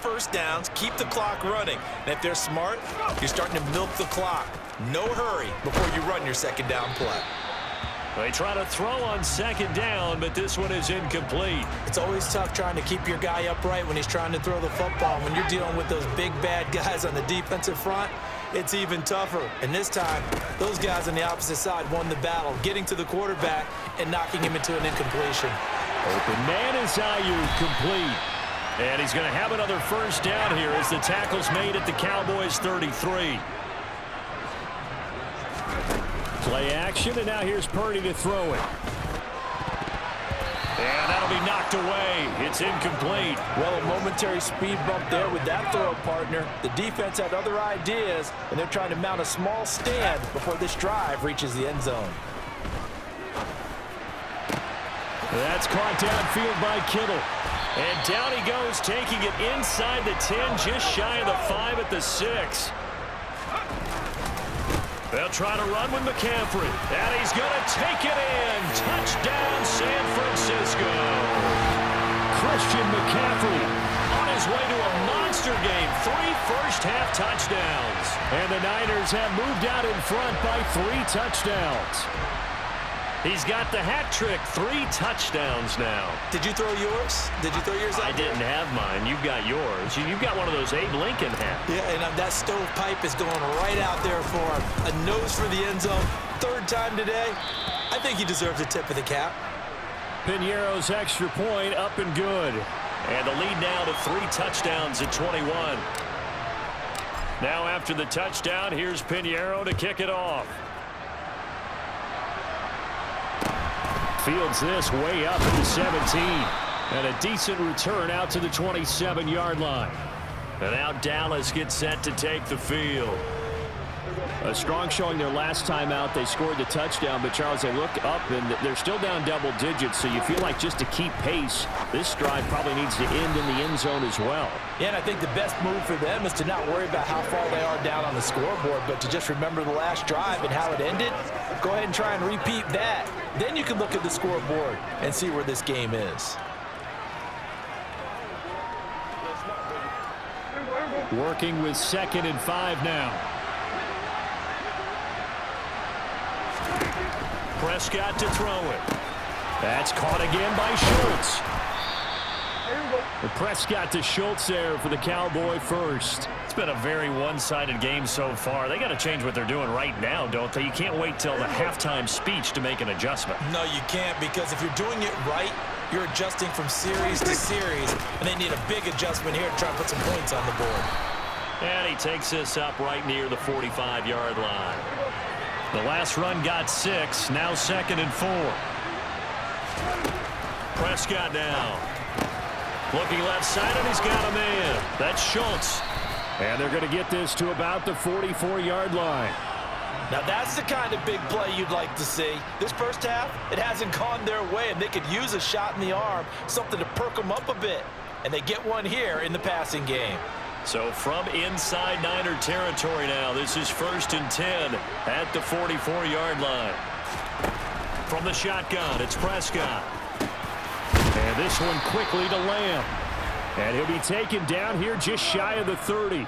first downs, keep the clock running. And if they're smart, you're starting to milk the clock. No hurry before you run your second down play. They try to throw on second down, but this one is incomplete. It's always tough trying to keep your guy upright when he's trying to throw the football. When you're dealing with those big, bad guys on the defensive front, it's even tougher. And this time, those guys on the opposite side won the battle, getting to the quarterback and knocking him into an incompletion. Open man is Ayuk, complete. And he's going to have another first down here as the tackle's made at the Cowboys' 33. Play action, and now here's Purdy to throw it. And that'll be knocked away. It's incomplete. Well, a momentary speed bump there with that throw partner. The defense had other ideas, and they're trying to mount a small stand before this drive reaches the end zone. That's caught downfield by Kittle. And down he goes, taking it inside the 10, just shy of the 5 at the 6. They'll try to run with McCaffrey. And he's going to take it in. Touchdown, San Francisco. Christian McCaffrey on his way to a monster game. 3 first-half touchdowns. And the Niners have moved out in front by 3 touchdowns. He's got the hat trick, 3 touchdowns now. Did you throw yours? Did you throw yours out? I didn't have mine. You've got yours. You've got one of those Abe Lincoln hats. Yeah, and that stovepipe is going right out there for him. A nose for the end zone. 3rd time today. I think he deserves a tip of the cap. Piñeiro's extra point up and good. And the lead now to 3 touchdowns at 21. Now after the touchdown, here's Piñeiro to kick it off. Fields this way up at the 17. And a decent return out to the 27-yard line. And now Dallas gets set to take the field. A strong showing their last time out. They scored the touchdown, but Charles, they look up and they're still down double digits, so you feel like just to keep pace, this drive probably needs to end in the end zone as well. Yeah, and I think the best move for them is to not worry about how far they are down on the scoreboard, but to just remember the last drive and how it ended. Go ahead and try and repeat that. Then you can look at the scoreboard and see where this game is. Working with 2nd and 5 now. Prescott to throw it. That's caught again by Schultz. Prescott to Schultz there for the Cowboy first. It's been a very one-sided game so far. They got to change what they're doing right now, don't they? You can't wait till the halftime speech to make an adjustment. No, you can't, because if you're doing it right, you're adjusting from series to series, and they need a big adjustment here to try and put some points on the board. And he takes this up right near the 45-yard line. The last run got 6, now 2nd and 4. Prescott now. Looking left side, and he's got a man. That's Schultz. And they're going to get this to about the 44-yard line. Now that's the kind of big play you'd like to see. This first half, it hasn't gone their way, and they could use a shot in the arm, something to perk them up a bit. And they get one here in the passing game. So from inside Niner territory now, this is 1st and 10 at the 44-yard line. From the shotgun, it's Prescott. And this one quickly to Lamb. And he'll be taken down here just shy of the 30.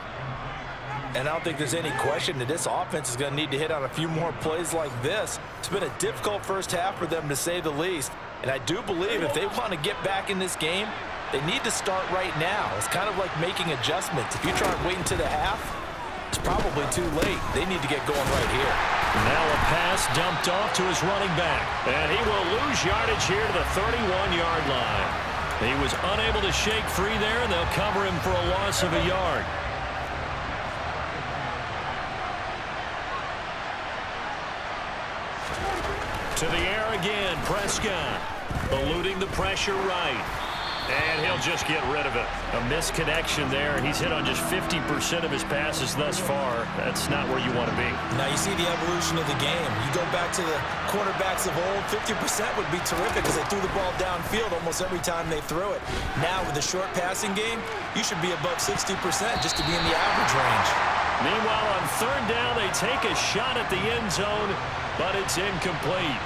And I don't think there's any question that this offense is going to need to hit on a few more plays like this. It's been a difficult first half for them, to say the least. And I do believe if they want to get back in this game, they need to start right now. It's kind of like making adjustments. If you try and wait until the half, it's probably too late. They need to get going right here. Now a pass dumped off to his running back. And he will lose yardage here to the 31-yard line. He was unable to shake free there, and they'll cover him for a loss of a yard. To the air again, Prescott. Eluding the pressure right. And he'll just get rid of it. A misconnection there. He's hit on just 50% of his passes thus far. That's not where you want to be. Now you see the evolution of the game. You go back to the quarterbacks of old, 50% would be terrific because they threw the ball downfield almost every time they threw it. Now with the short passing game, you should be above 60% just to be in the average range. Meanwhile, on 3rd down, they take a shot at the end zone, but it's incomplete.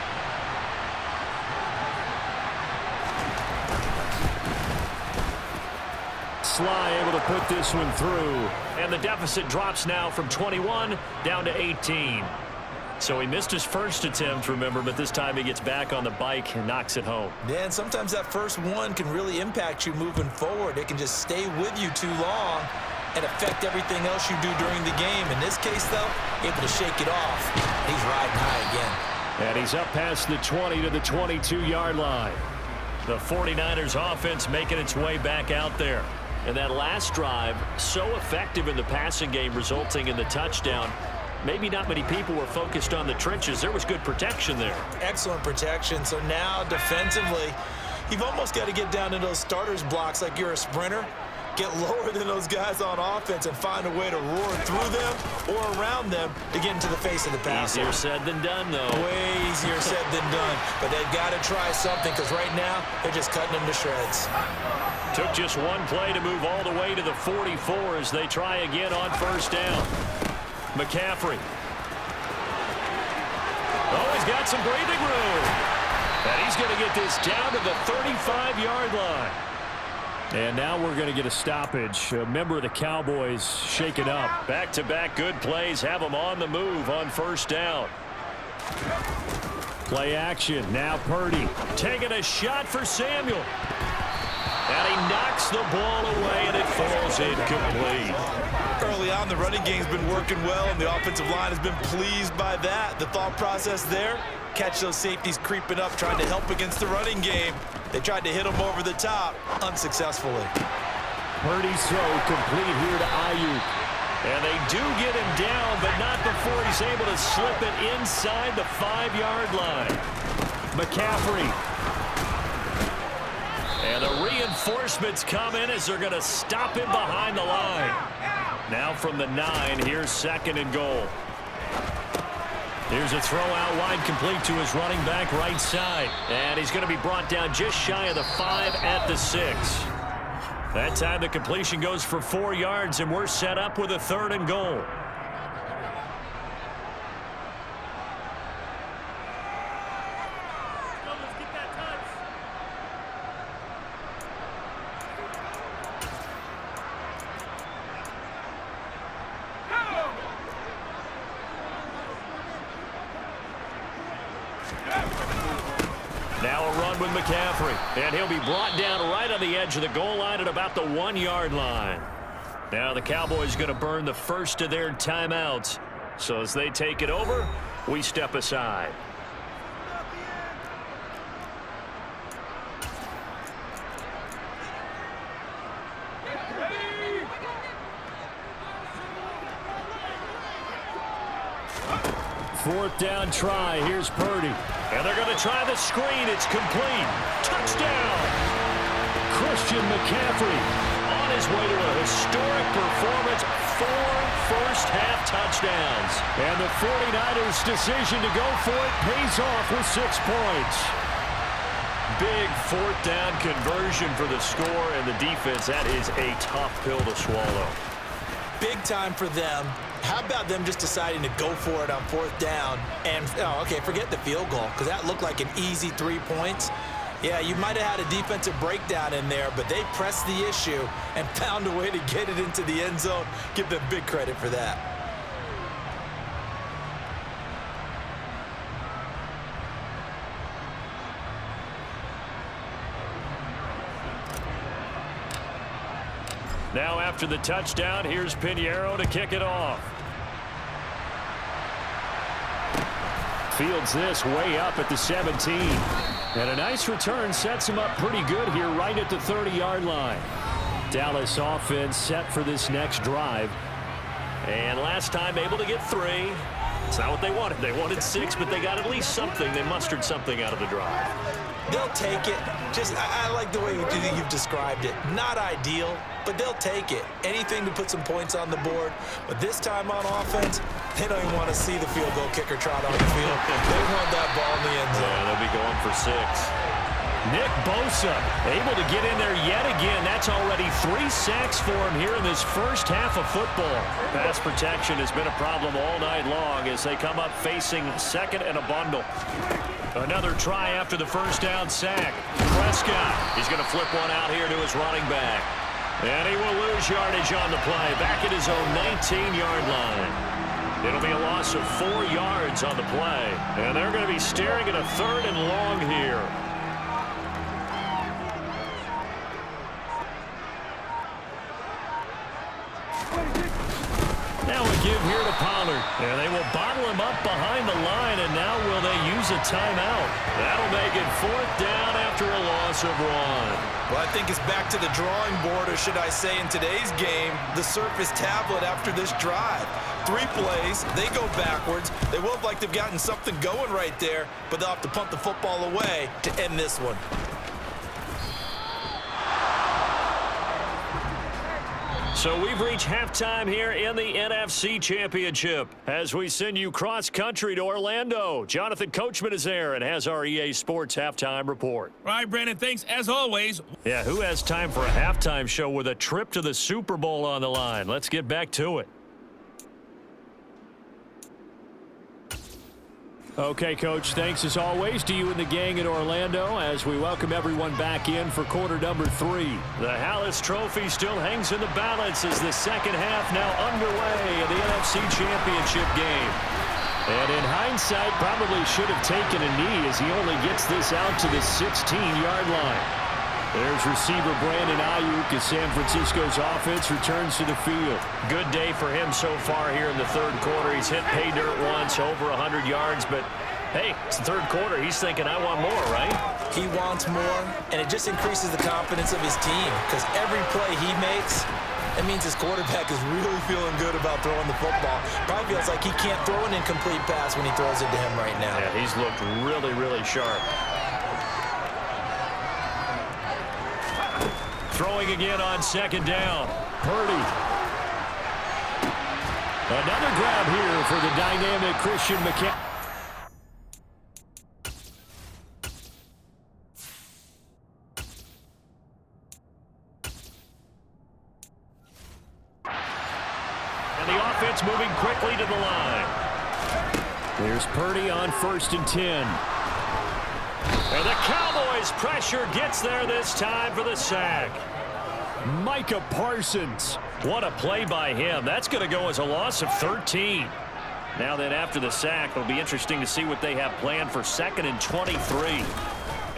Sly able to put this one through. And the deficit drops now from 21 down to 18. So he missed his first attempt, remember, but this time he gets back on the bike and knocks it home. Yeah, and sometimes that first one can really impact you moving forward. It can just stay with you too long and affect everything else you do during the game. In this case, though, able to shake it off. He's riding high again. And he's up past the 20 to the 22-yard line. The 49ers offense making its way back out there. And that last drive, so effective in the passing game, resulting in the touchdown. Maybe not many people were focused on the trenches. There was good protection there. Excellent protection. So now defensively, you've almost got to get down to those starters blocks like you're a sprinter. Get lower than those guys on offense and find a way to roar through them or around them to get into the face of the passer. Easier said than done, though. Way easier said than done. But they've got to try something because right now they're just cutting them to shreds. Took just one play to move all the way to the 44 as they try again on first down. McCaffrey. Oh, he's got some breathing room. And he's going to get this down to the 35-yard line. And now we're going to get a stoppage. A member of the Cowboys shaken up. Back-to-back good plays have them on the move on first down. Play action. Now Purdy taking a shot for Samuel. And he knocks the ball away, and it falls incomplete. Early on, the running game's been working well, and the offensive line has been pleased by that. The thought process there, catch those safeties creeping up, trying to help against the running game. They tried to hit him over the top, unsuccessfully. Purdy's throw complete here to Ayuk. And they do get him down, but not before he's able to slip it inside the 5-yard line. McCaffrey. And the reinforcements come in as they're going to stop him behind the line. Now from the 9, here's second and goal. Here's a throw out wide, complete to his running back right side. And he's going to be brought down just shy of the 5 at the 6. That time the completion goes for 4 yards, and we're set up with a third and goal. Now a run with McCaffrey, and he'll be brought down right on the edge of the goal line at about the 1-yard line. Now the Cowboys going to burn the first of their timeouts. So as they take it over, we step aside. Fourth down try. Here's Purdy. And they're going to try the screen. It's complete. Touchdown. Christian McCaffrey on his way to a historic performance. 4 first-half touchdowns. And the 49ers' decision to go for it pays off with 6 points. Big fourth down conversion for the score, and the defense, that is a tough pill to swallow. Big time for them. How about them just deciding to go for it on fourth down? And, oh, okay, forget the field goal, because that looked like an easy 3 points. Yeah, you might have had a defensive breakdown in there, but they pressed the issue and found a way to get it into the end zone. Give them big credit for that. Now after the touchdown, here's Pinheiro to kick it off. Fields this way up at the 17. And a nice return sets him up pretty good here right at the 30-yard line. Dallas offense set for this next drive. And last time able to get 3. It's not what they wanted. They wanted 6, but they got at least something. They mustered something out of the drive. They'll take it. I like the way you've described it. Not ideal, but they'll take it. Anything to put some points on the board. But this time on offense, they don't even want to see the field goal kicker trot on the field. They want that ball in the end zone. Yeah, they'll be going for 6. Nick Bosa able to get in there yet again. That's already 3 sacks for him here in this first half of football. Pass protection has been a problem all night long as they come up facing second and a bundle. Another try after the first down sack. Prescott, he's going to flip one out here to his running back. And he will lose yardage on the play, back at his own 19-yard line. It'll be a loss of 4 yards on the play. And they're going to be staring at a 3rd and long here. Now a give here to Pollard. And they will bottle him up behind the line, and now will they use a timeout? That'll make it 4th down after a loss of 1. Well, I think it's back to the drawing board, or should I say in today's game, the Surface tablet after this drive. 3 plays, they go backwards. They will look like they've gotten something going right there, but they'll have to punt the football away to end this one. So we've reached halftime here in the NFC Championship as we send you cross-country to Orlando. Jonathan Coachman is there and has our EA Sports halftime report. All right, Brandon, thanks as always. Yeah, who has time for a halftime show with a trip to the Super Bowl on the line? Let's get back to it. Okay, Coach, thanks as always to you and the gang in Orlando as we welcome everyone back in for quarter number 3. The Hallis Trophy still hangs in the balance as the second half now underway in the NFC Championship game. And in hindsight, probably should have taken a knee as he only gets this out to the 16-yard line. There's receiver Brandon Ayuk as San Francisco's offense returns to the field. Good day for him so far here in the 3rd quarter. He's hit pay dirt once, over 100 yards, but hey, it's the 3rd quarter. He's thinking, I want more, right? He wants more, and it just increases the confidence of his team because every play he makes, it means his quarterback is really feeling good about throwing the football. Probably feels like he can't throw an incomplete pass when he throws it to him right now. Yeah, he's looked really, really sharp. Throwing again on 2nd down. Purdy. Another grab here for the dynamic Christian McCaffrey. And the offense moving quickly to the line. There's Purdy on 1st and 10. And the Cowboys' pressure gets there this time for the sack. Micah Parsons. What a play by him. That's going to go as a loss of 13. Now then, after the sack, it'll be interesting to see what they have planned for 2nd and 23.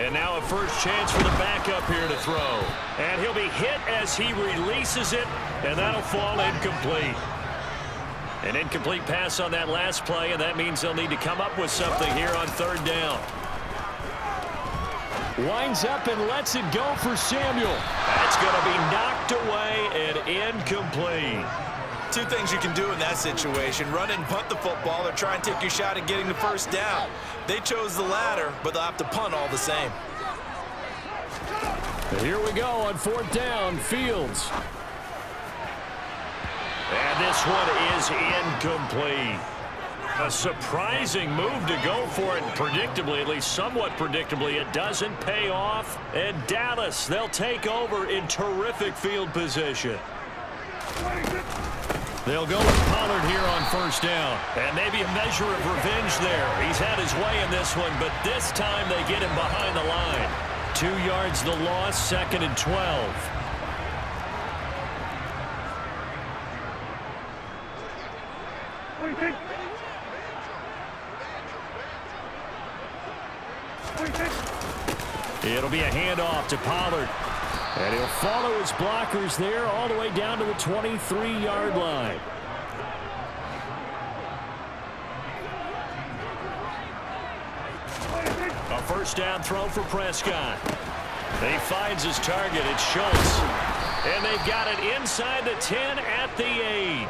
And now a first chance for the backup here to throw. And he'll be hit as he releases it, and that'll fall incomplete. An incomplete pass on that last play, and that means they'll need to come up with something here on 3rd down. Winds up and lets it go for Samuel. That's going to be knocked away and incomplete. 2 things you can do in that situation: run and punt the football, or try and take your shot at getting the first down. They chose the latter, but they'll have to punt all the same. Here we go on 4th down. Fields. And this one is incomplete. A surprising move to go for it, predictably, at least somewhat predictably. It doesn't pay off. And Dallas, they'll take over in terrific field position. They'll go with Pollard here on 1st down. And maybe a measure of revenge there. He's had his way in this one, but this time they get him behind the line. 2 yards the loss, 2nd and 12. It'll be a handoff to Pollard. And he'll follow his blockers there all the way down to the 23-yard line. A first down throw for Prescott. He finds his target. It's Schultz. And they've got it inside the 10 at the 8.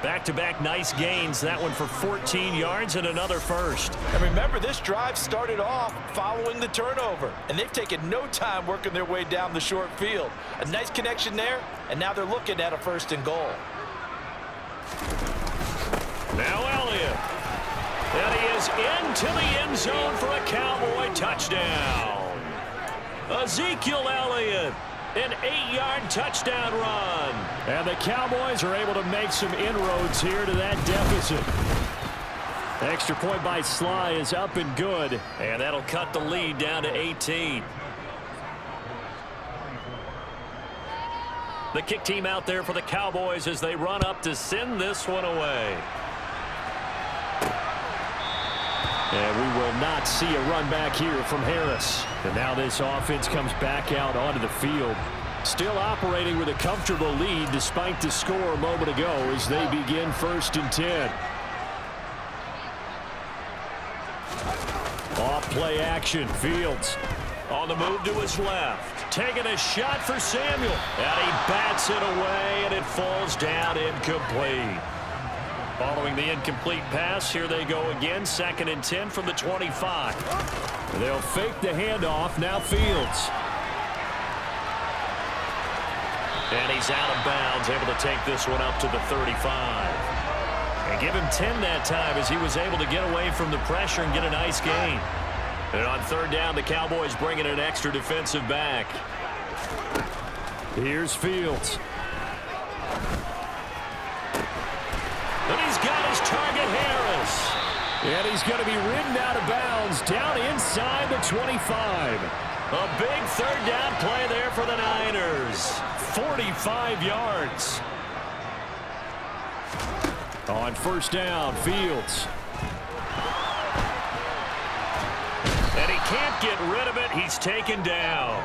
Back-to-back nice gains. That one for 14 yards and another first. And remember, this drive started off following the turnover, and they've taken no time working their way down the short field. A nice connection there, and now they're looking at a 1st and goal. Now Elliott. And he is into the end zone for a Cowboy touchdown. Ezekiel Elliott. An 8-yard touchdown run. And the Cowboys are able to make some inroads here to that deficit. Extra point by Sly is up and good. And that'll cut the lead down to 18. The kick team out there for the Cowboys as they run up to send this one away. And we will not see a run back here from Harris. And now this offense comes back out onto the field. Still operating with a comfortable lead despite the score a moment ago as they begin 1st and 10. Off play action. Fields on the move to his left. Taking a shot for Samuel. And he bats it away, and it falls down incomplete. Following the incomplete pass, here they go again. 2nd and 10 from the 25. They'll fake the handoff. Now Fields. And he's out of bounds, able to take this one up to the 35. And give him 10 that time as he was able to get away from the pressure and get a nice gain. And on 3rd down, the Cowboys bring in an extra defensive back. Here's Fields. And he's got his target, Harris. And he's going to be ridden out of bounds down inside the 25. A big 3rd down play there for the Niners. 45 yards. On 1st down, Fields. And he can't get rid of it. He's taken down.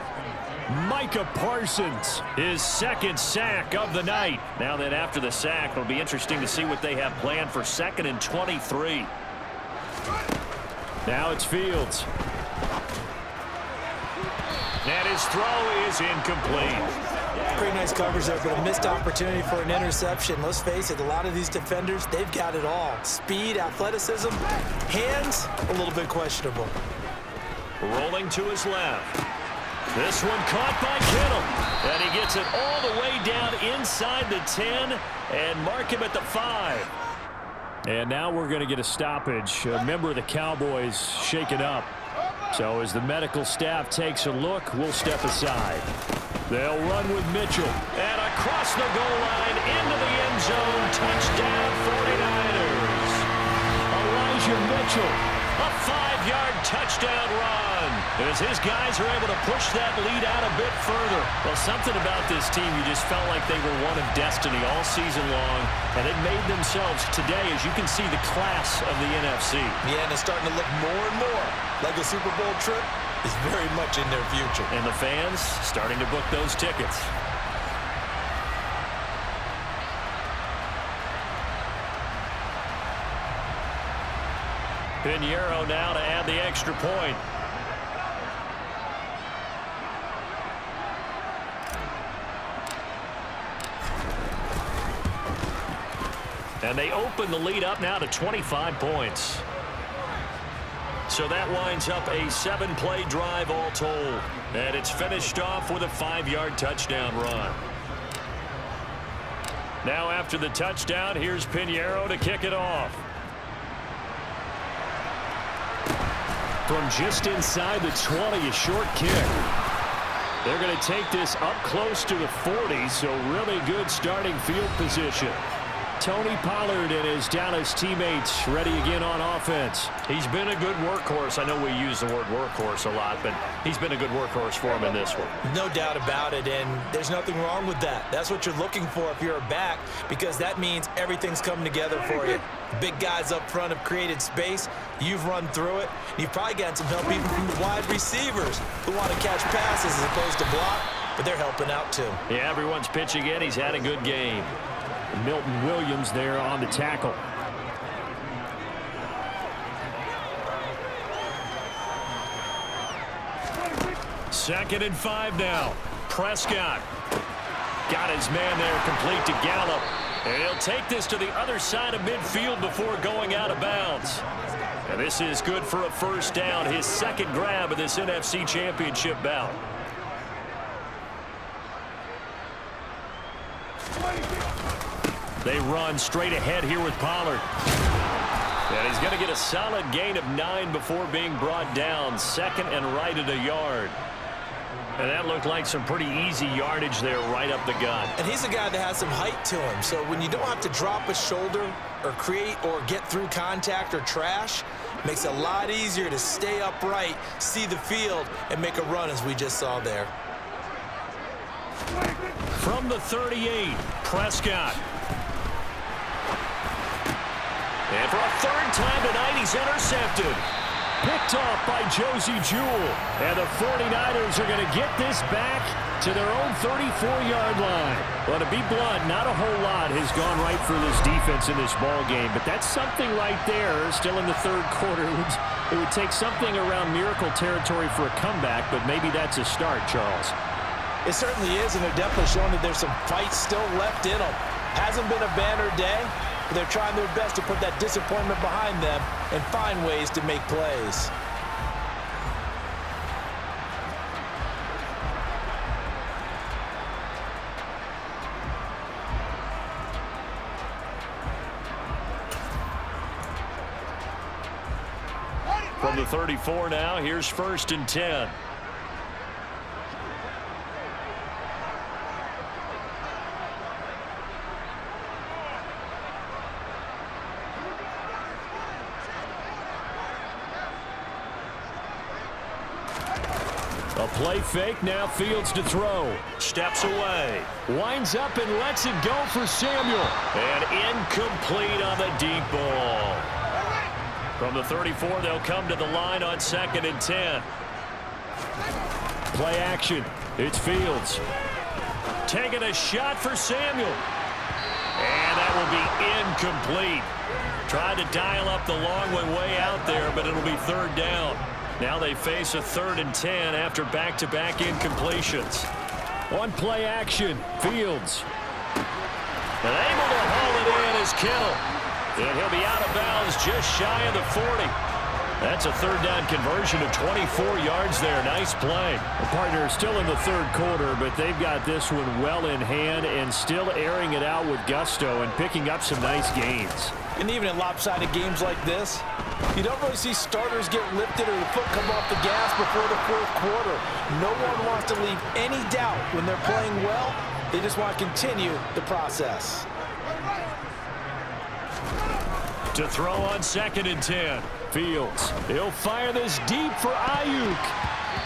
Micah Parsons, his 2nd sack of the night. Now that after the sack, it'll be interesting to see what they have planned for 2nd and 23. Now it's Fields. And his throw is incomplete. Pretty nice coverage there, but a missed opportunity for an interception. Let's face it, a lot of these defenders, they've got it all. Speed, athleticism, hands, a little bit questionable. Rolling to his left. This one caught by Kittle. And he gets it all the way down inside the 10 and mark him at the 5. And now we're going to get a stoppage. A member of the Cowboys shaken up. So as the medical staff takes a look, we'll step aside. They'll run with Mitchell. And across the goal line into the end zone. Touchdown 49ers. Elijah Mitchell. A 5-yard touchdown run. As his guys are able to push that lead out a bit further. Well, something about this team, you just felt like they were one of destiny all season long. And they made themselves today, as you can see, the class of the NFC. Yeah, and it's starting to look more and more like a Super Bowl trip is very much in their future. And the fans starting to book those tickets. Pinheiro now to add the extra point. And they open the lead up now to 25 points. So that winds up a 7-play drive all told. And it's finished off with a 5-yard touchdown run. Now after the touchdown, here's Pinheiro to kick it off. From just inside the 20, a short kick. They're going to take this up close to the 40, so really good starting field position. Tony Pollard and his Dallas teammates ready again on offense. He's been a good workhorse. I know we use the word workhorse a lot, but he's been a good workhorse for him in this one. No doubt about it, and there's nothing wrong with that. That's what you're looking for if you're a back, because that means everything's coming together for you. Big guys up front have created space. You've run through it. You've probably gotten some help even from the wide receivers who want to catch passes as opposed to block, but they're helping out too. Yeah, everyone's pitching in. He's had a good game. Milton Williams there on the tackle. Second and 5 now. Prescott got his man there complete to Gallup. And he'll take this to the other side of midfield before going out of bounds. And this is good for a first down. His second grab of this NFC Championship bout. They run straight ahead here with Pollard. And he's going to get a solid gain of 9 before being brought down. Second and right at a yard. And that looked like some pretty easy yardage there right up the gut. And he's a guy that has some height to him. So when you don't have to drop a shoulder or create or get through contact or trash, it makes it a lot easier to stay upright, see the field, and make a run as we just saw there. From the 38, Prescott. And for a third time tonight, he's intercepted. Picked off by Josie Jewell. And the 49ers are going to get this back to their own 34-yard line. Well, to be blunt, not a whole lot has gone right for this defense in this ball game, but that's something right there. Still in the third quarter. It would take something around miracle territory for a comeback, but maybe that's a start, Charles. It certainly is, and they're definitely showing that there's some fight still left in them. Hasn't been a banner day, but they're trying their best to put that disappointment behind them and find ways to make plays. From the 34 now, here's 1st and 10. A play fake, now Fields to throw. Steps away. Winds up and lets it go for Samuel. And incomplete on the deep ball. From the 34, they'll come to the line on 2nd and 10. Play action. It's Fields. Taking a shot for Samuel. And that will be incomplete. Tried to dial up the long way out there, but it'll be 3rd down. Now they face a 3rd and 10 after back-to-back incompletions. On play action, Fields. And able to haul it in is Kittle. And he'll be out of bounds just shy of the 40. That's a 3rd down conversion of 24 yards there. Nice play. The partner is still in the 3rd quarter, but they've got this one well in hand and still airing it out with gusto and picking up some nice gains. And even in lopsided games like this, you don't really see starters get lifted or the foot come off the gas before the 4th quarter. No one wants to leave any doubt when they're playing well. They just want to continue the process. To throw on 2nd and 10. Fields. He'll fire this deep for Ayuk.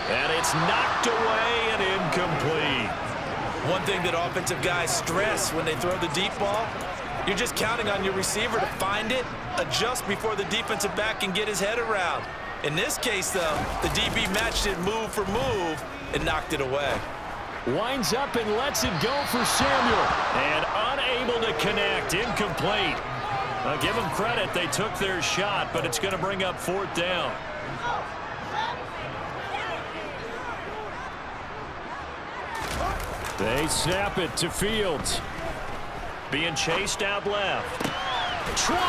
And it's knocked away and incomplete. One thing that offensive guys stress when they throw the deep ball, you're just counting on your receiver to find it, adjust before the defensive back can get his head around. In this case, though, the DB matched it move for move and knocked it away. Winds up and lets it go for Samuel. And unable to connect. Incomplete. I'll give them credit. They took their shot, but it's going to bring up 4th down. They snap it to Fields. Being chased out left. 20!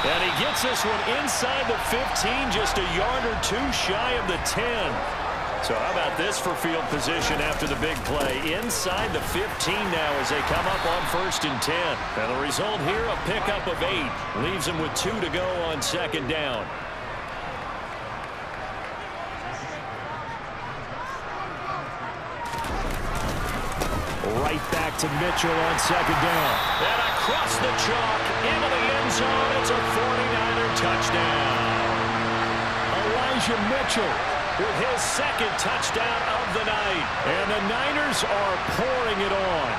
And he gets this one inside the 15, just a yard or two shy of the 10. So how about this for field position after the big play? Inside the 15 now as they come up on 1st and 10. And the result here, a pickup of 8. Leaves them with 2 to go on 2nd down. Right back to Mitchell on 2nd down. And across the chalk into the end zone. It's a 49er touchdown. Elijah Mitchell with his 2nd touchdown of the night. And the Niners are pouring it on.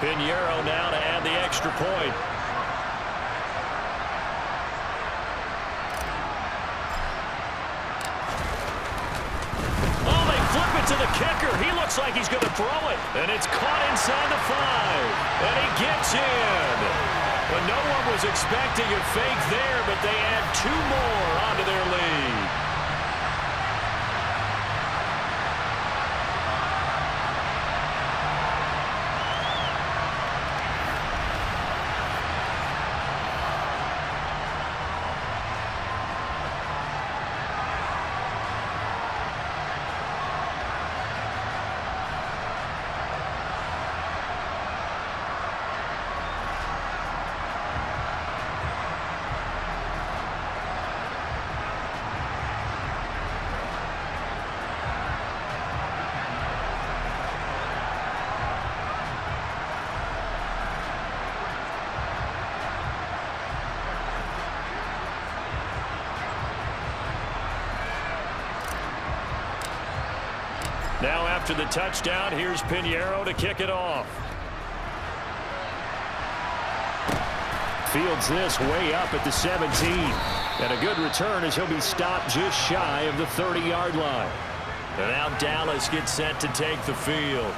Pinheiro now to add the extra point. Oh, they flip it to the kicker. He looks like he's going to throw it. And it's caught inside the 5. And he gets in. But no one was expecting a fake there, but they add 2 more onto their lead. Now after the touchdown, here's Pinheiro to kick it off. Fields this way up at the 17. And a good return as he'll be stopped just shy of the 30-yard line. And now Dallas gets set to take the field.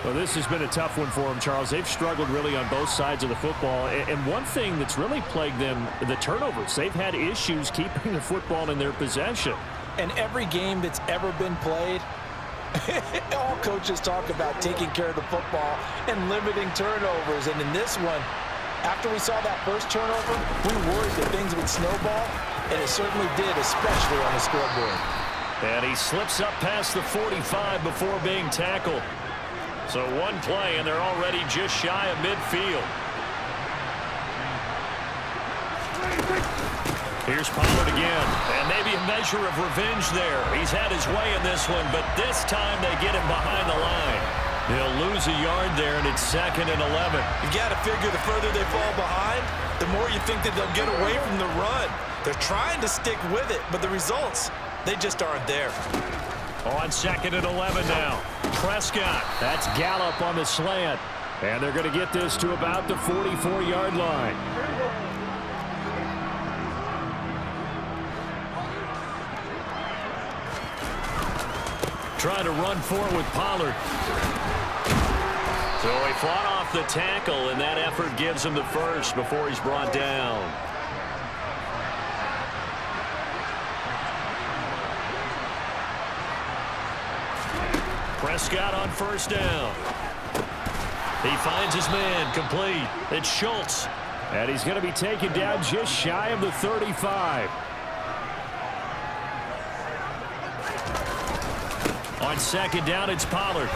Well, this has been a tough one for them, Charles. They've struggled really on both sides of the football. And one thing that's really plagued them, the turnovers. They've had issues keeping the football in their possession. And every game that's ever been played, all coaches talk about taking care of the football and limiting turnovers. And in this one, after we saw that first turnover, we worried that things would snowball, and it certainly did, especially on the scoreboard. And he slips up past the 45 before being tackled. So one play, and they're already just shy of midfield. Here's Pollard again, and maybe a measure of revenge there. He's had his way in this one, but this time they get him behind the line. They'll lose a yard there, and it's 2nd and 11. You got to figure the further they fall behind, the more you think that they'll get away from the run. They're trying to stick with it, but the results, they just aren't there. On 2nd and 11 now. Prescott. That's Gallup on the slant. And they're going to get this to about the 44-yard line. Trying to run forward with Pollard. So he fought off the tackle, and that effort gives him the first before he's brought down. Prescott on first down. He finds his man, complete. It's Schultz. And he's going to be taken down just shy of the 35. On 2nd down, it's Pollard.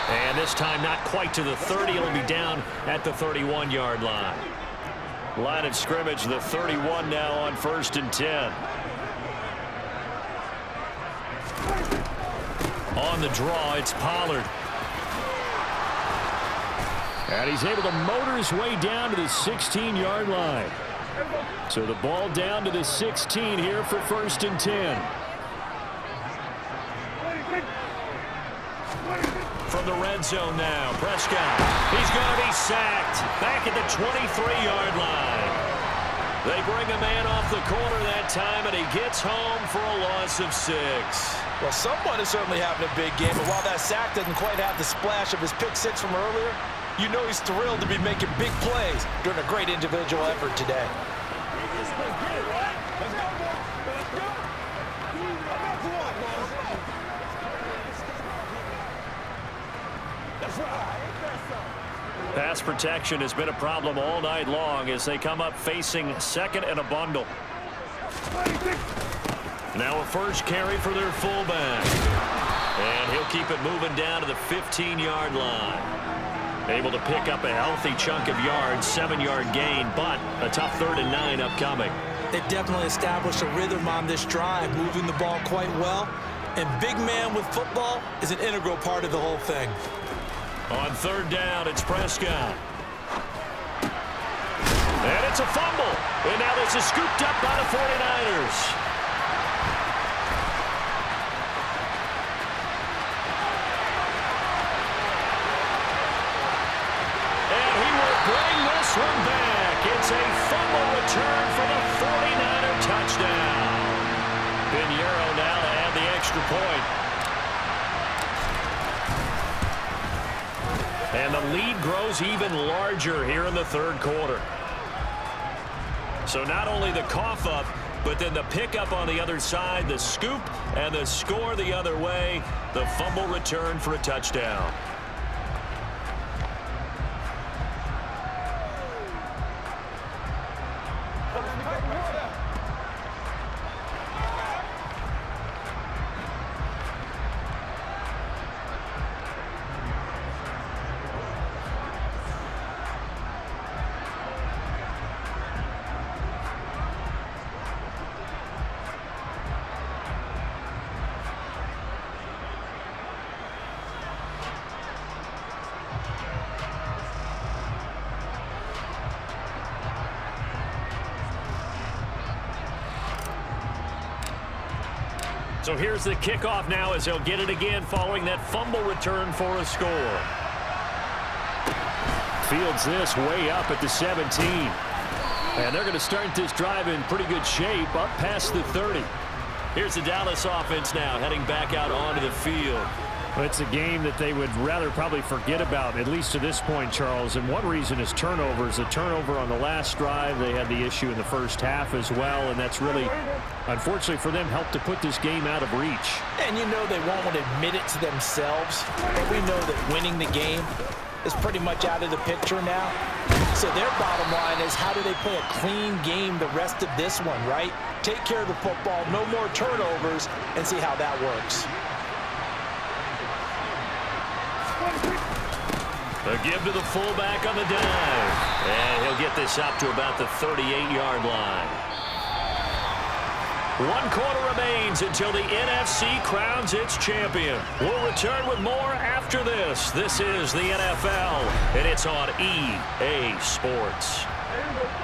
And this time not quite to the 30. It'll be down at the 31-yard line. Line of scrimmage, the 31 now on 1st and 10. On the draw, it's Pollard. And he's able to motor his way down to the 16-yard line. So the ball down to the 16 here for 1st and 10. From the red zone now, Prescott. He's going to be sacked back at the 23-yard line. They bring a man off the corner that time, and he gets home for a loss of 6. Well, someone is certainly having a big game, but while that sack doesn't quite have the splash of his pick 6 from earlier, you know he's thrilled to be making big plays during a great individual effort today. Pass protection has been a problem all night long as they come up facing 2nd and a bundle. Now a first carry for their fullback. And he'll keep it moving down to the 15-yard line. Able to pick up a healthy chunk of yards, 7-yard gain, but a tough 3rd and 9 upcoming. They've definitely established a rhythm on this drive, moving the ball quite well. And big man with football is an integral part of the whole thing. On 3rd down, it's Prescott. And it's a fumble. And now this is scooped up by the 49ers. And he will bring this one back. It's a fumble return for the 49er touchdown. Pinheiro now to add the extra point. And the lead grows even larger here in the 3rd quarter. So not only the cough up, but then the pickup on the other side, the scoop, and the score the other way. The fumble return for a touchdown. So here's the kickoff now as they'll get it again following that fumble return for a score. Fields this way up at the 17. And they're going to start this drive in pretty good shape up past the 30. Here's the Dallas offense now heading back out onto the field. Well, it's a game that they would rather probably forget about, at least to this point, Charles. And one reason is turnovers. A turnover on the last drive. They had the issue in the first half as well. And that's really, unfortunately for them, helped to put this game out of reach. And you know they won't admit it to themselves. But we know that winning the game is pretty much out of the picture now. So their bottom line is, how do they play a clean game the rest of this one, right? Take care of the football, no more turnovers, and see how that works. A give to the fullback on the dive. And he'll get this up to about the 38-yard line. 1 quarter remains until the NFC crowns its champion. We'll return with more after this. This is the NFL, and it's on EA Sports.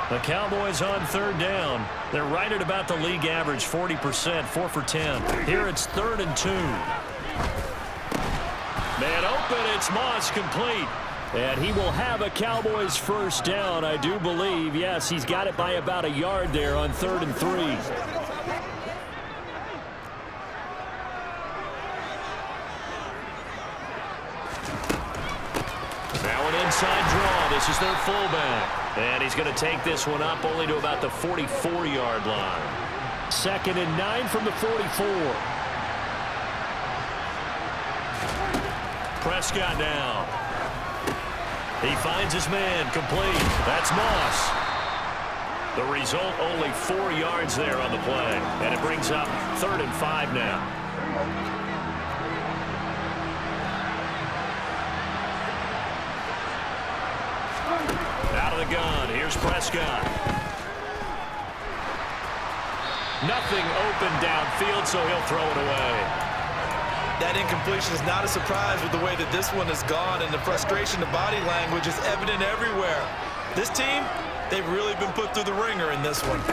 The Cowboys on 3rd down. They're right at about the league average, 40%, 4 for 10. Here it's 3rd and 2. Man open, it's Moss, complete. And he will have a Cowboys first down, I do believe. Yes, he's got it by about a yard there on 3rd and 3. Now an inside draw. This is their fullback. And he's going to take this one up only to about the 44-yard line. 2nd and 9 from the 44. Prescott now. He finds his man, complete. That's Moss. The result, only 4 yards there on the play. And it brings up 3rd and 5 now. Out of the gun, here's Prescott. Nothing open downfield, so he'll throw it away. That incompletion is not a surprise with the way that this one has gone, and the frustration, the body language is evident everywhere. This team, they've really been put through the ringer in this one.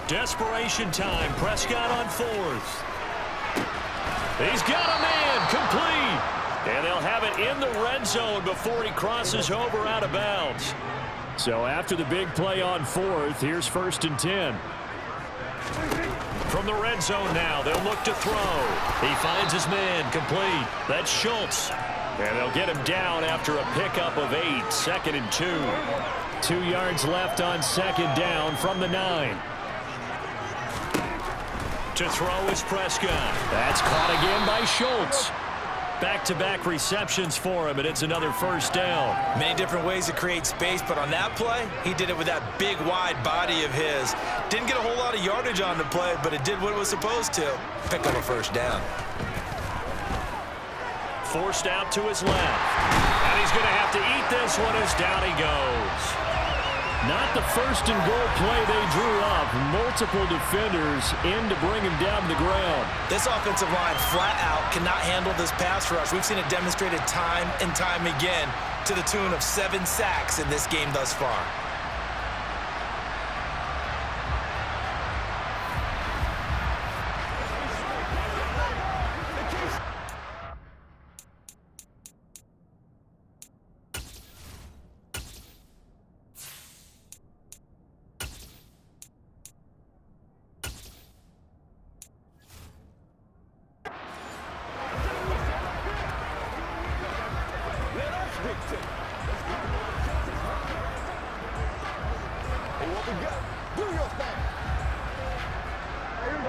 Desperation time. Prescott on 4th. He's got a man, complete. And they'll have it in the red zone before he crosses over out of bounds. So after the big play on 4th, here's 1st and 10. From the red zone now, they'll look to throw. He finds his man, complete. That's Schultz. And they'll get him down after a pickup of 8, 2nd and 2. 2 yards left on 2nd down from the 9. To throw is Prescott. That's caught again by Schultz. Back-to-back receptions for him, and it's another first down. Many different ways to create space, but on that play, he did it with that big, wide body of his. Didn't get a whole lot of yardage on the play, but it did what it was supposed to. Pick up a first down. Forced out to his left. And he's going to have to eat this one as down he goes. Not the first and goal play they drew up. Multiple defenders in to bring him down to the ground. This offensive line flat out cannot handle this pass rush. We've seen it demonstrated time and time again to the tune of 7 sacks in this game thus far.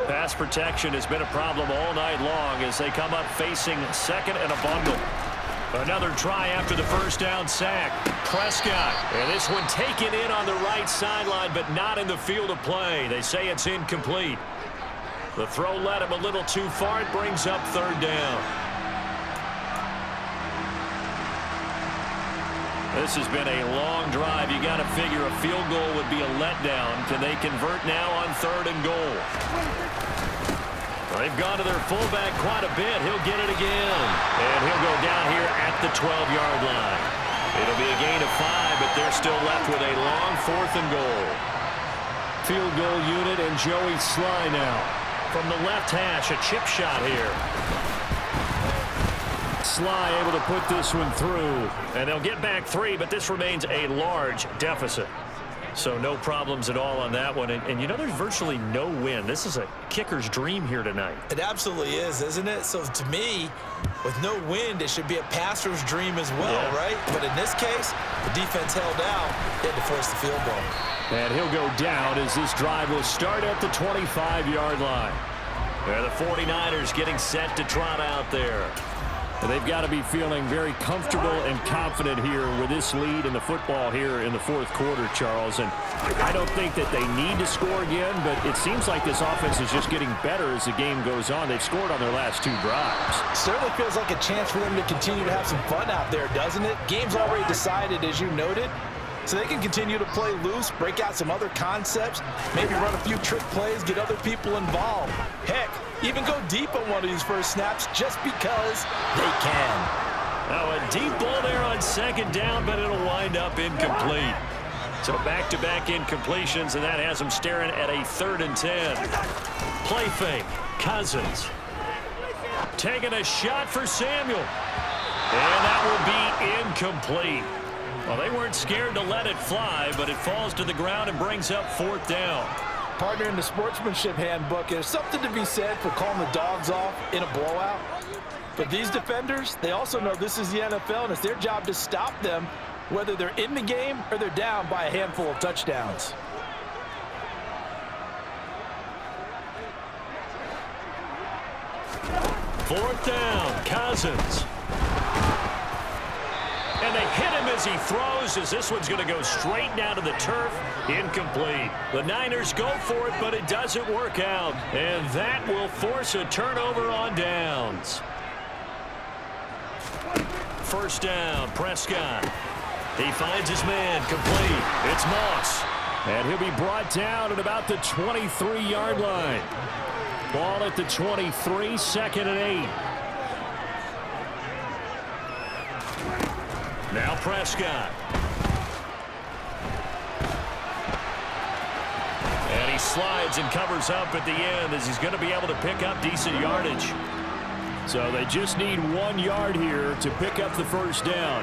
Pass protection has been a problem all night long as they come up facing 2nd and a bundle. Another try after the first down sack. Prescott. And this one taken in on the right sideline, but not in the field of play. They say it's incomplete. The throw led him a little too far. It brings up 3rd down. This has been a long drive. You got to figure a field goal would be a letdown. Can they convert now on 3rd and goal? They've gone to their fullback quite a bit. He'll get it again. And he'll go down here at the 12-yard line. It'll be a gain of 5, but they're still left with a long 4th and goal. Field goal unit and Joey Sly now. from the left hash. A chip shot here. Sly able to put this one through. And they'll get back 3, but this remains a large deficit. So no problems at all on that one. And you know, there's virtually no win. This is a kicker's dream here tonight. It absolutely is, isn't it? So to me, with no wind, it should be a passer's dream as well, right? But in this case, the defense held out. They had to force the field goal. And he'll go down as this drive will start at the 25-yard line. The 49ers getting set to trot out there. They've got to be feeling very comfortable and confident here with this lead in the football here in the fourth quarter, Charles. And I don't think that they need to score again, but it seems like this offense is just getting better as the game goes on. They've scored on their last 2 drives. Certainly feels like a chance for them to continue to have some fun out there, doesn't it? Game's already decided, as you noted. So they can continue to play loose, break out some other concepts, maybe run a few trick plays, get other people involved. Heck, even go deep on one of these first snaps just because they can. Now a deep ball there on second down, but it'll wind up incomplete. So back-to-back incompletions, and that has them staring at a 3rd and 10. Play fake. Cousins. Taking a shot for Samuel. And that will be incomplete. Well, they weren't scared to let it fly, but it falls to the ground and brings up 4th down. Partner, in the sportsmanship handbook, there's something to be said for calling the dogs off in a blowout. But these defenders, they also know this is the NFL, and it's their job to stop them, whether they're in the game or they're down by a handful of touchdowns. Fourth down, Cousins. And they hit him as he throws, as this one's going to go straight down to the turf. Incomplete. The Niners go for it, but it doesn't work out. And that will force a turnover on downs. First down, Prescott. He finds his man, complete. It's Moss. And he'll be brought down at about the 23-yard line. Ball at the 23, 2nd and 8. Now Prescott. And he slides and covers up at the end as he's going to be able to pick up decent yardage. So they just need 1 yard here to pick up the first down.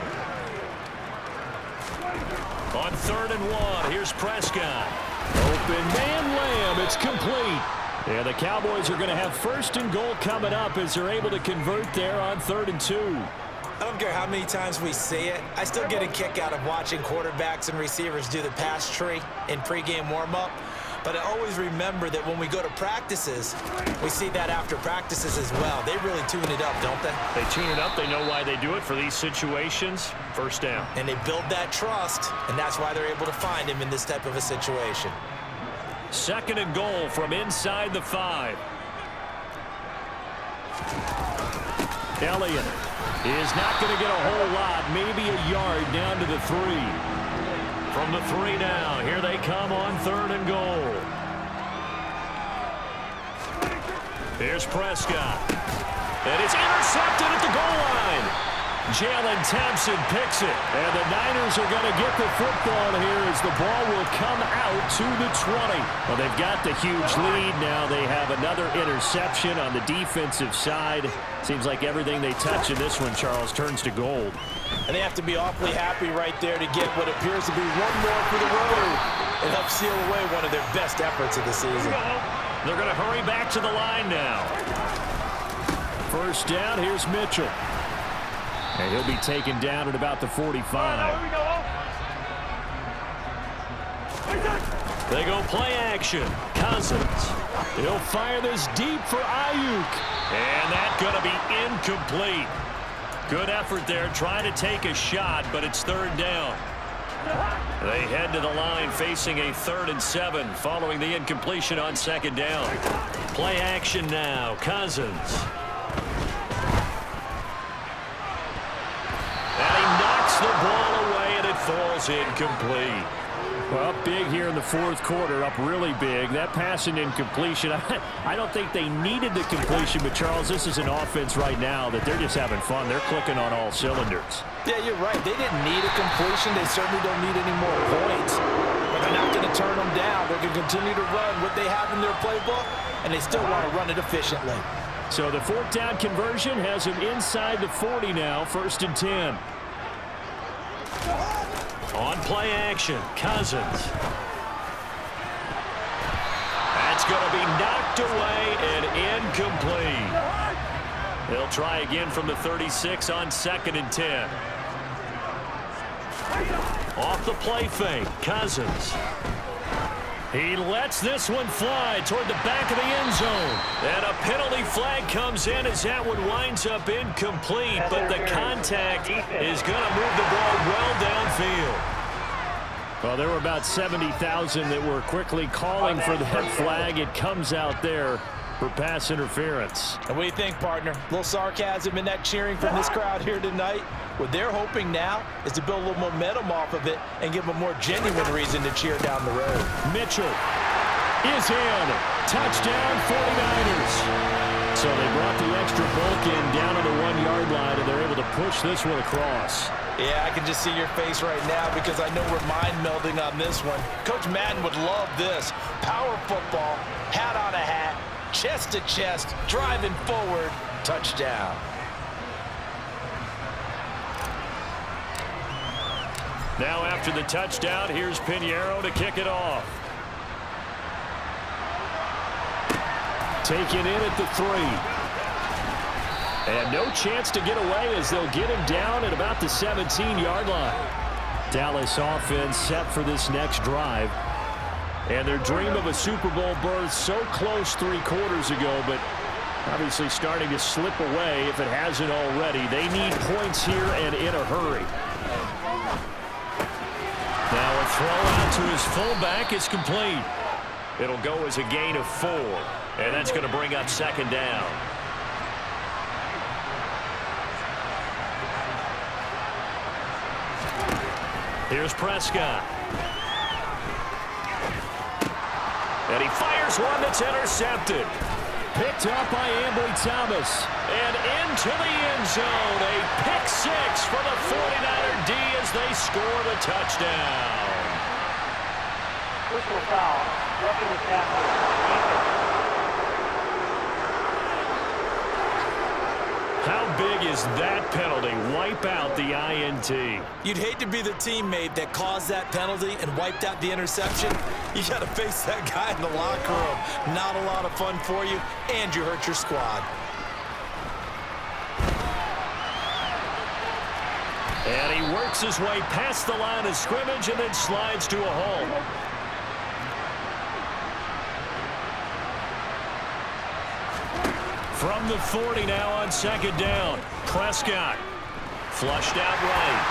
On 3rd and 1, here's Prescott. Open man, Lamb. It's complete. Yeah, the Cowboys are going to have 1st and goal coming up as they're able to convert there on 3rd and 2. I don't care how many times we see it. I still get a kick out of watching quarterbacks and receivers do the pass tree in pregame warm-up. But I always remember that when we go to practices, we see that after practices as well. They really tune it up, don't they? They tune it up. They know why they do it for these situations. First down. And they build that trust, and that's why they're able to find him in this type of a situation. 2nd and goal from inside the 5. Elliott is not going to get a whole lot, maybe a yard down to the 3. From the 3 now, here they come on 3rd and goal. Here's Prescott. And it's intercepted at the goal line. Jalen Thompson picks it. And the Niners are going to get the football here as the ball will come out to the 20. Well, they've got the huge lead. Now they have another interception on the defensive side. Seems like everything they touch in this one, Charles, turns to gold. And they have to be awfully happy right there to get what appears to be one more for the road and help seal away one of their best efforts of the season. They're going to hurry back to the line now. First down, here's Mitchell. And he'll be taken down at about the 45. They go play action. Cousins. He'll fire this deep for Ayuk. And that's going to be incomplete. Good effort there, trying to take a shot, but it's 3rd down. They head to the line facing a 3rd and 7 following the incompletion on 2nd down. Play action now. Cousins. And he knocks the ball away, and it falls incomplete. Well, big here in the fourth quarter, up really big. That pass and incompletion, I don't think they needed the completion, but, Charles, this is an offense right now that they're just having fun. They're clicking on all cylinders. Yeah, you're right. They didn't need a completion. They certainly don't need any more points. But they're not going to turn them down. They're going to continue to run what they have in their playbook, and they still want to run it efficiently. So the fourth down conversion has him inside the 40 now, 1st and 10. On play action, Cousins. That's going to be knocked away and incomplete. They'll try again from the 36 on 2nd and 10. Off the play fake, Cousins. He lets this one fly toward the back of the end zone. And a penalty flag comes in as that one winds up incomplete, but the contact is going to move the ball well downfield. Well, there were about 70,000 that were quickly calling for that flag. It comes out there for pass interference. And what do you think, partner? A little sarcasm in that cheering from this crowd here tonight. What they're hoping now is to build a little momentum off of it and give them a more genuine reason to cheer down the road. Mitchell is in. Touchdown, 49ers. So they brought the extra bulk in down on the 1-yard line, and they're able to push this one across. Yeah, I can just see your face right now because I know we're mind melding on this one. Coach Madden would love this. Power football, hat on a hat, chest to chest, driving forward, touchdown. Now after the touchdown, here's Pinheiro to kick it off. Taken in at the 3. And no chance to get away as they'll get him down at about the 17-yard line. Dallas offense set for this next drive. And their dream of a Super Bowl berth so close 3 quarters ago, but obviously starting to slip away if it hasn't already. They need points here and in a hurry. Now a throw out to his fullback is complete. It'll go as a gain of 4, and that's going to bring up 2nd down. Here's Prescott. And he fires one that's intercepted. Picked up by Ambry Thomas. And into the end zone. A pick 6 for the 49er D as they score the touchdown. Personal foul. Roughing the tackle. How big is that penalty? Wipe out the INT. You'd hate to be the teammate that caused that penalty and wiped out the interception. You got to face that guy in the locker room. Not a lot of fun for you, and you hurt your squad. And he works his way past the line of scrimmage and then slides to a halt. From the 40 now on 2nd down. Prescott flushed out right.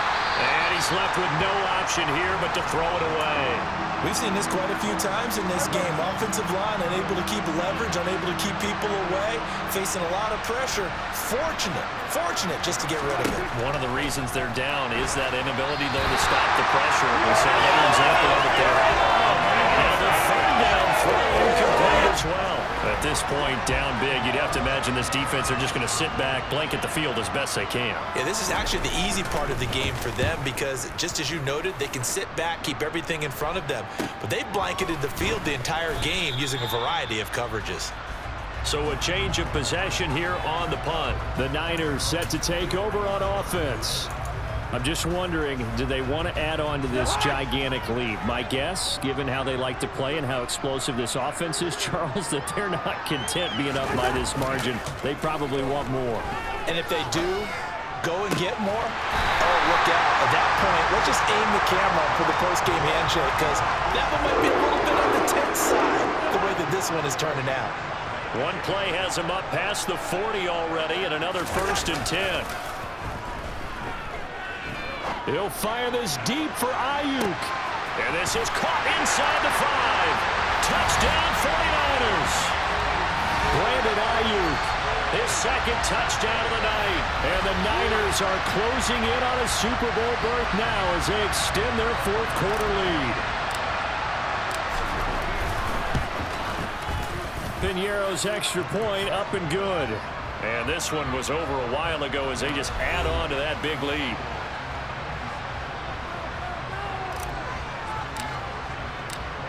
And he's left with no option here but to throw it away. We've seen this quite a few times in this game. Offensive line unable to keep leverage, unable to keep people away, facing a lot of pressure. Fortunate just to get rid of it. One of the reasons they're down is that inability, though, to stop the pressure. We saw another example of it there. And the 3rd down throw incomplete as well. At this point, down big, you'd have to imagine this defense are just going to sit back, blanket the field as best they can. Yeah, this is actually the easy part of the game for them because, just as you noted, they can sit back, keep everything in front of them. But they blanketed the field the entire game using a variety of coverages. So a change of possession here on the punt. The Niners set to take over on offense. I'm just wondering, do they want to add on to this gigantic lead? My guess, given how they like to play and how explosive this offense is, Charles, that they're not content being up by this margin. They probably want more. And if they do go and get more, oh, look out. At that point, let's just aim the camera for the post-game handshake because that one might be a little bit on the tense side, the way that this one is turning out. One play has him up past the 40 already, and another 1st and 10. He'll fire this deep for Ayuk. And this is caught inside the 5. Touchdown 49ers. Brandon Ayuk, his 2nd touchdown of the night. And the Niners are closing in on a Super Bowl berth now as they extend their 4th quarter lead. Pinheiro's extra point up and good. And this one was over a while ago as they just add on to that big lead.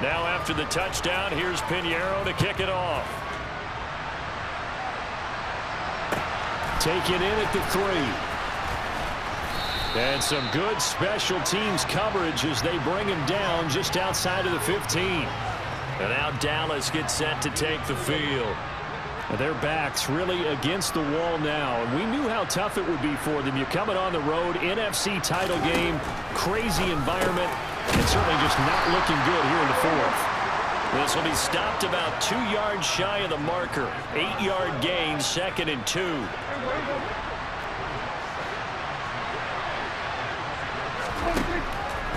Now after the touchdown, here's Pinheiro to kick it off. Take it in at the 3. And some good special teams coverage as they bring him down just outside of the 15. And now Dallas gets set to take the field. Their backs really against the wall now. And we knew how tough it would be for them. You're coming on the road, NFC title game, crazy environment, and certainly just not looking good here in the 4th. This will be stopped about 2 yards shy of the marker. 8-yard gain, 2nd and 2.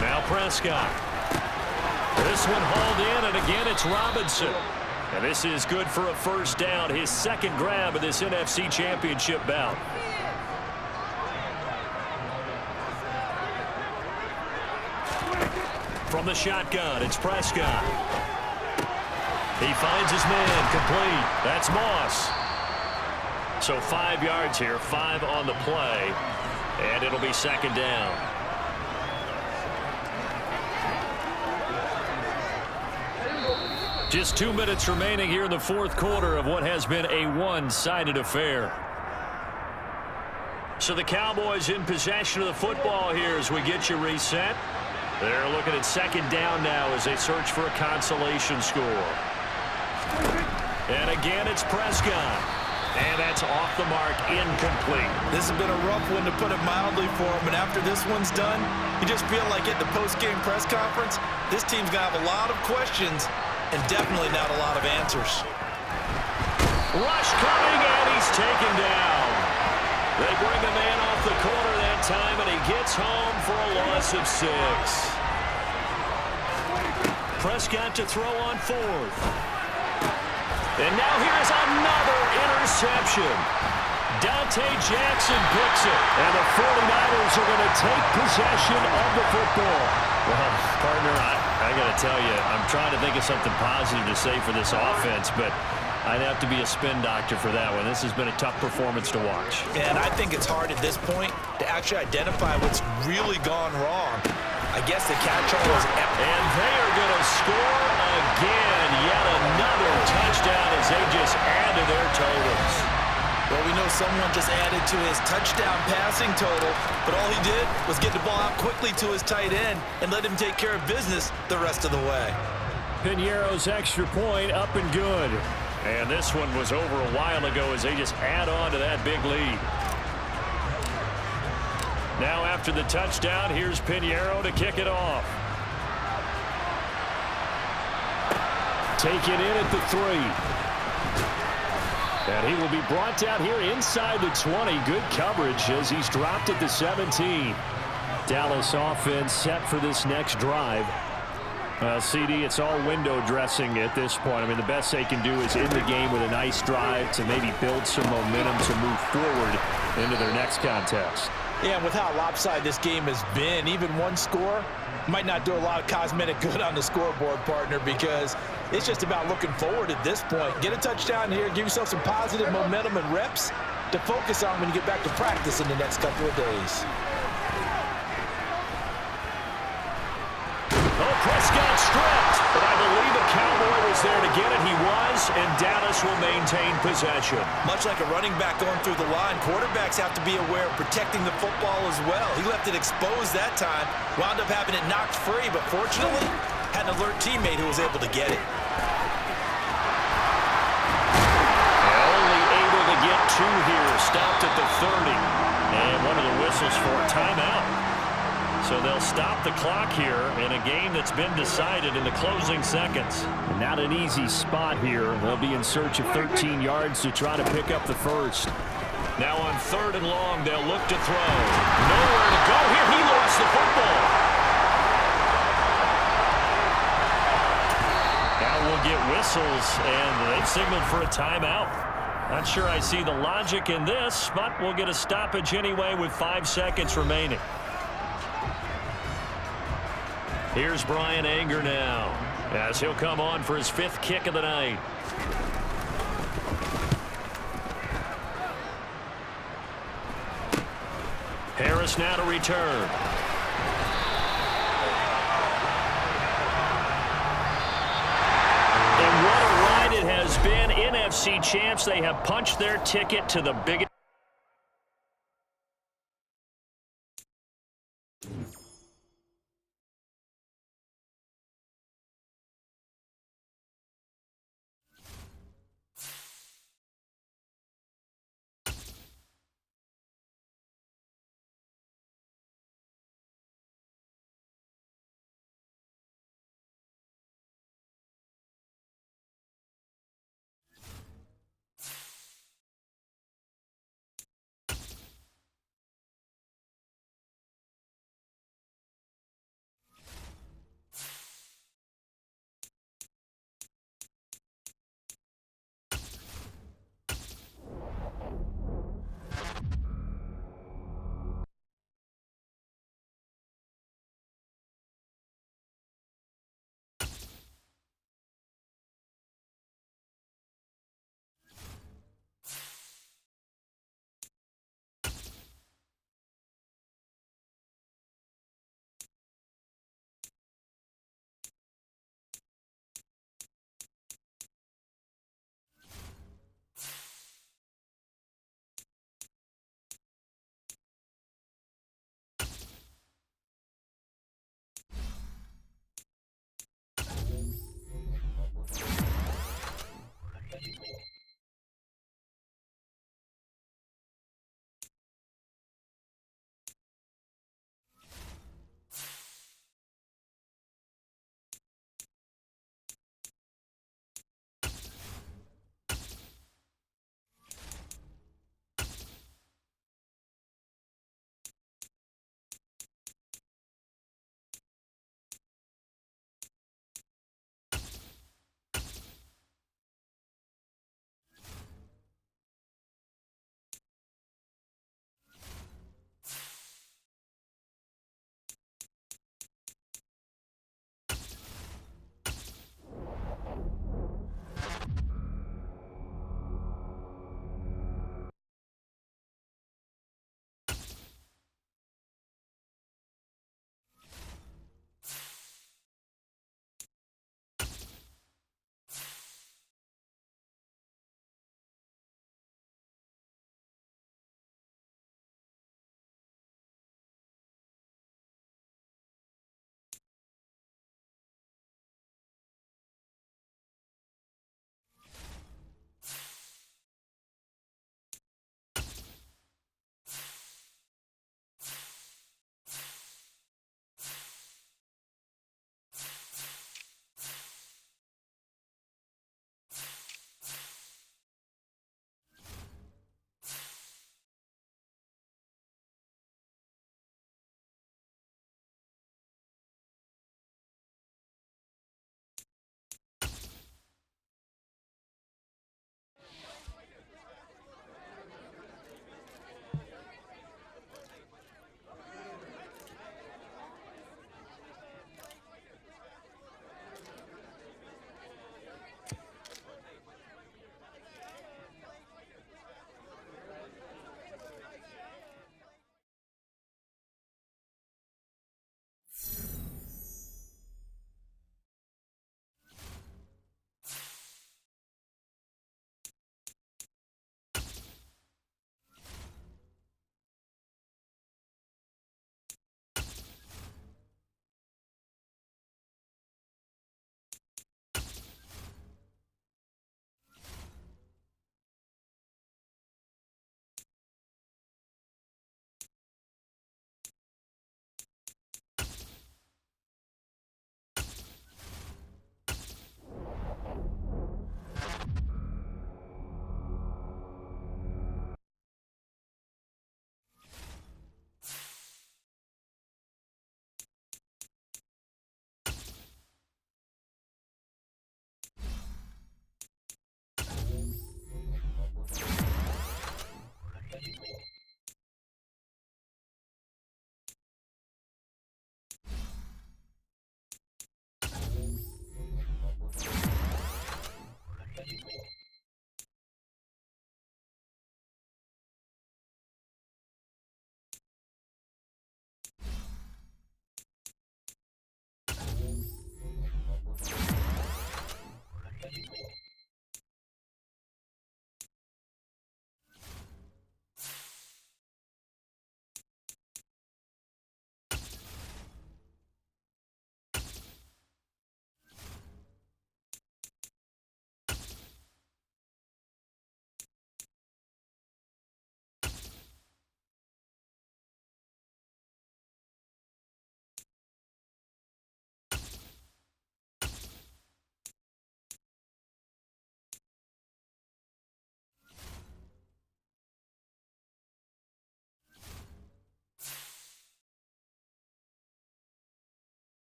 Now Prescott. This one hauled in, and again it's Robinson. And this is good for a first down, his 2nd grab of this NFC Championship bout. From the shotgun, it's Prescott. He finds his man, complete. That's Moss. So 5 yards here, 5 on the play, and it'll be 2nd down. Just 2 minutes remaining here in the 4th quarter of what has been a one-sided affair. So the Cowboys in possession of the football here as we get you reset. They're looking at 2nd down now as they search for a consolation score. And again, it's Prescott. And that's off the mark, incomplete. This has been a rough one, to put it mildly, for him. And after this one's done, you just feel like at the post-game press conference, this team's going to have a lot of questions and definitely not a lot of answers. Rush coming, and he's taken down. They bring a man off the corner that time, and he gets home for a loss of 6. Prescott to throw on 4th. And now here's another interception. Dante Jackson picks it. And the 49ers are going to take possession of the football. Well, partner, I got to tell you, I'm trying to think of something positive to say for this offense, but I'd have to be a spin doctor for that one. This has been a tough performance to watch. And I think it's hard at this point to actually identify what's really gone wrong. I guess the catch-all is... And they are going to score again. Yet another touchdown as they just add to their totals. Well, we know someone just added to his touchdown passing total, but all he did was get the ball out quickly to his tight end and let him take care of business the rest of the way. Pinheiro's extra point up and good. And this one was over a while ago as they just add on to that big lead. Now after the touchdown, here's Pinheiro to kick it off. Take it in at the 3. And he will be brought down here inside the 20. Good coverage as he's dropped at the 17. Dallas offense set for this next drive. CD, it's all window dressing at this point. I mean, the best they can do is end the game with a nice drive to maybe build some momentum to move forward into their next contest. Yeah, and with how lopsided this game has been, even one score might not do a lot of cosmetic good on the scoreboard, partner, because it's just about looking forward at this point. Get a touchdown here, give yourself some positive momentum and reps to focus on when you get back to practice in the next couple of days. Oh, Prescott stripped, but I believe a Cowboy was there to get it. He was, and Dallas will maintain possession. Much like a running back going through the line, quarterbacks have to be aware of protecting the football as well. He left it exposed that time, wound up having it knocked free, but fortunately, had an alert teammate who was able to get it. Only able to get 2 here, stopped at the 30. And one of the whistles for a timeout. So they'll stop the clock here in a game that's been decided in the closing seconds. Not an easy spot here. They'll be in search of 13 yards to try to pick up the first. Now on 3rd and long, they'll look to throw. Nowhere to go here. He lost the football. Now we'll get whistles, and they've signaled for a timeout. Not sure I see the logic in this, but we'll get a stoppage anyway with 5 seconds remaining. Here's Brian Anger now, as he'll come on for his 5th kick of the night. Harris now to return. NFC champs, they have punched their ticket to the biggest.